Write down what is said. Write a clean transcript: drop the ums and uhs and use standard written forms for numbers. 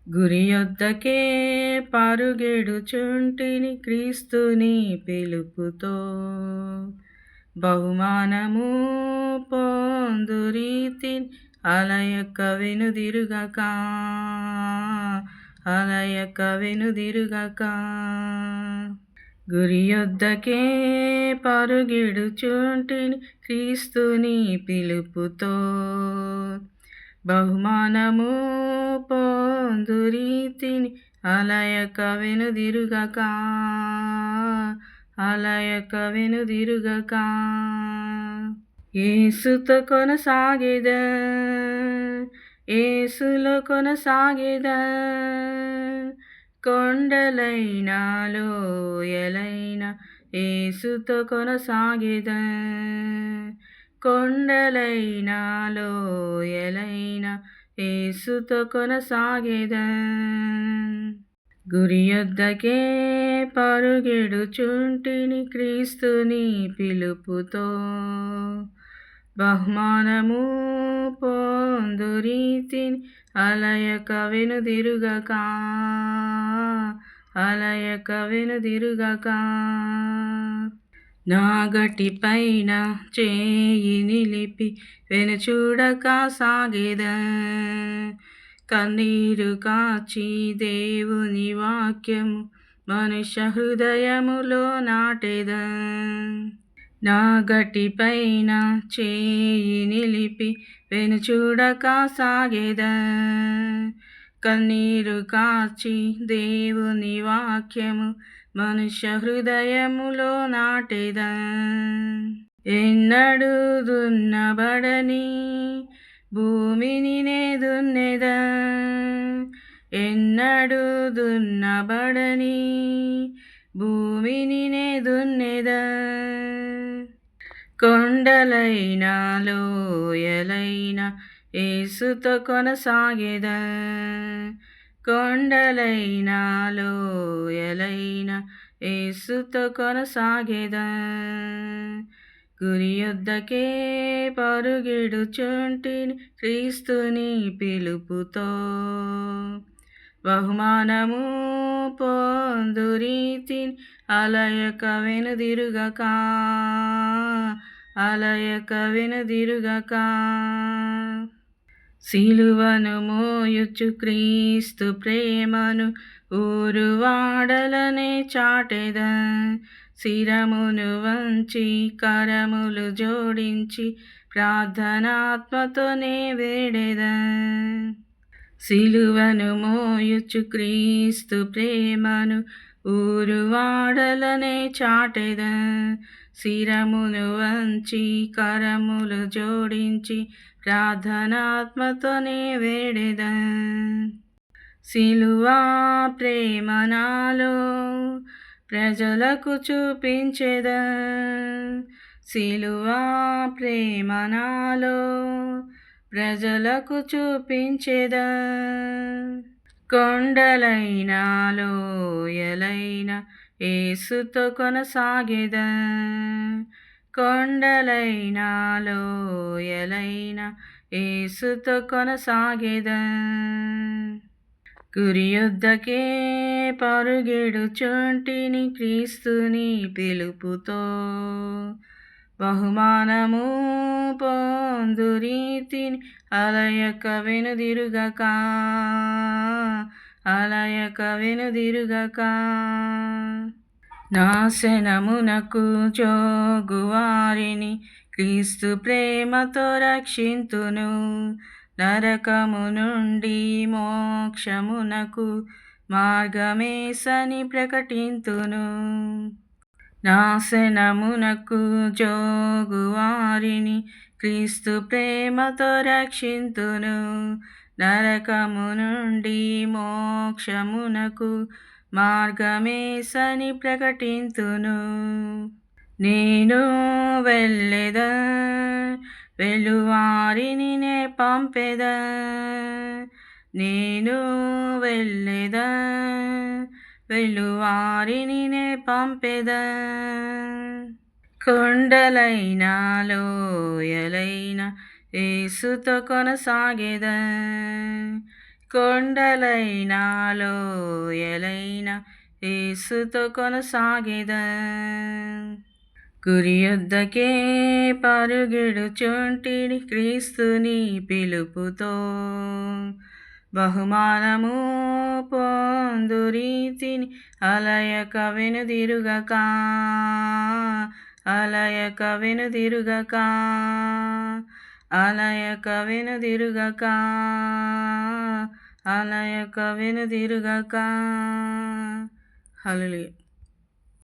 గురి యొద్దకే పరుగెడుచుంటిని క్రీస్తుని పిలుపుతో. బహుమానము పొందురీతిని అలయక వెనుదిరుగక, అలయక వెనుదిరుగక. గురి యొద్దకే పరుగెడుచుంటిని క్రీస్తుని పిలుపుతో. బహుమానము పొందురీతిని అలయక వెనుదిరుగక, అలయక వెనుదిరుగక. యేసుతో కొనసాగెదా, యేసులో కొనసాగెదా. కొండలైనా లోయలైనా యేసుతో కొనసాగెదా. కొండలైనా లోయలైనా యేసుతో కొనసాగెదా. గురి యొద్దకే పరుగెడుచుంటిని క్రీస్తుని పిలుపుతో. బహుమానము పొందురీతిని అలయక వెనుదిరుగక, అలయక వెనుదిరుగక. నా గటిపైన చేయి నిలిపి వెనుచూడక సాగెదా. కన్నీరు కాచి దేవుని వాక్యము మనుష్య హృదయములో నాటెదా. నా గటిపైన చేయి నిలిపి వెనుచూడక సాగెదా. కన్నీరు కాచి దేవుని వాక్యము మనుష్య హృదయములో నాటెదా. ఎన్నడూ దున్నబడని భూమిని నే దున్నెదా. ఎన్నడూ దున్నబడని భూమిని నే దున్నెదా. కొండలైనా లోయలైనా యేసుతో కొనసాగెదా. కొండలైనా లోయలైనా యేసుతో కొనసాగెదా. గురి యొద్దకే పరుగెడుచుంటిని క్రీస్తుని పిలుపుతో. బహుమానము పొందురీతిని అలయక వెనుదిరుగక, అలయక వెనుదిరుగక. సిలువను మోయుచు క్రీస్తు ప్రేమను ఊరువాడలనే చాటెదా. శిరమును వంచి కరములు జోడించి ప్రార్థనాత్మతోనే వేడెదా. సిలువను మోయుచు క్రీస్తు ప్రేమను ఊరువాడలనే చాటెదా. శిరమును వంచి కరములు జోడించి ప్రార్థనాత్మతోనే వేడెదా. సిలువా ప్రేమ నాలో ప్రజలకు చూపించెదా. సిలువా ప్రేమ నాలో ప్రజలకు చూపించెదా. కొండలైనా లోయలైనా యేసుతో కొనసాగెదా. కొండలైనా లోయలైనా యేసుతో కొనసాగెదా. గురి యొద్దకే పరుగెడుచుంటిని క్రీస్తుని పిలుపుతో. బహుమానము పొందురీతిని అలయక వెనుదిరుగక, అలయక వెనుదిరుగక. నాశనమునకు జోగువారిని క్రీస్తు ప్రేమతో రక్షింతును. నరకము నుండి మోక్షమునకు మార్గమేసని ప్రకటింతును. నాశనమునకు జోగువారిని క్రీస్తు ప్రేమతో రక్షింతును. నరకము నుండి మోక్షమునకు మార్గమేసని ప్రకటింతును. నేను వెళ్ళెదా, వెలువారిని నే పంపెదా. నేను వెళ్ళెదా, వెలువారిని నే పంపెదా. కొండలైనా లోయలైనా యేసుతో కొనసాగెదా. కొండలైనా లోయలైనా యేసుతో కొనసాగెదా. గురి యొద్దకే పరుగెడుచుంటిని క్రీస్తుని పిలుపుతో. బహుమానము పొందురీతిని అలయక వెనుదిరుగక, అలయక వెనుదిరుగక, అలయక వెనుదిరుగక, అలయక వెనుదిరుగక. హల్లెలూయా.